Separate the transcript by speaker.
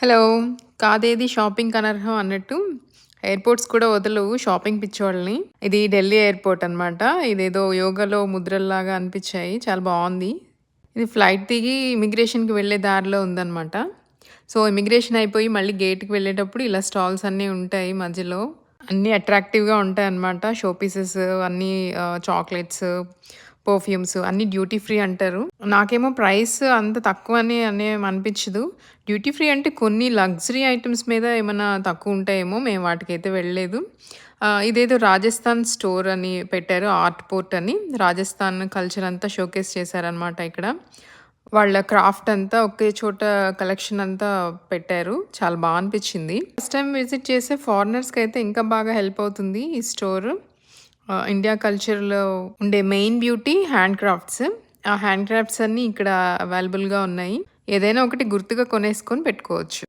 Speaker 1: Hello! కాదేది షాపింగ్‌కి అనర్హం అన్నట్టు airports కూడా వదలవు షాపింగ్ పిచ్చోళ్ళని. ఇది ఢిల్లీ ఎయిర్‌పోర్ట్ అనమాట. ఇదేదో యోగాలో ముద్రల్లాగా అనిపిచ్చాయి. చాలా బావుంది. ఇది ఫ్లైట్ దిగి ఇమిగ్రేషన్‌కి వెళ్ళే దారిలో ఉందనమాట. సో, ఇమిగ్రేషన్ అయిపోయి మళ్ళీ గేట్‌కి వెళ్ళేటప్పుడు ఇలా స్టాల్స్ అన్నీ ఉంటాయి మధ్యలో. అన్నీ అట్రాక్టివ్‌గా ఉంటాయన్నమాట. షో పీసెస్ అన్నీ చాక్లెట్స్, పర్ఫ్యూమ్స్ అన్నీ డ్యూటీ ఫ్రీ అంటారు. నాకేమో ప్రైస్ అంత తక్కువని అనేం అనిపించదు. డ్యూటీ ఫ్రీ అంటే కొన్ని లగ్జరీ ఐటెమ్స్ మీద ఏమన్నా తక్కువుంటాయేమో! మేము వాటికైతే వెళ్ళలేదు. ఇదేదో రాజస్థాన్ స్టోర్ అని పెట్టారు. ఆర్ట్ పోర్ట్ అని. రాజస్థాన్ కల్చర్ అంతా షోకేస్ చేశారనమాట ఇక్కడ. వాళ్ళ క్రాఫ్ట్ అంతా ఒకే చోట కలెక్షన్ అంతా పెట్టారు. చాలా అనిపిచ్చింది. ఫస్ట్ టైమ్ విజిట్ చేసే ఫారినర్స్‌కైతే ఇంకా బాగా హెల్ప్ అవుతుంది ఈ స్టోర్. ఇండియా కల్చర్‌లో ఉండే మెయిన్ బ్యూటీ హ్యాండ్ క్రాఫ్ట్స్. ఆ హ్యాండ్ క్రాఫ్ట్స్ అన్నీ ఇక్కడ అవైలబుల్‌గా ఉన్నాయి. ఏదైనా ఒకటి గుర్తుగా కొనేసుకొని పెట్టుకోవచ్చు.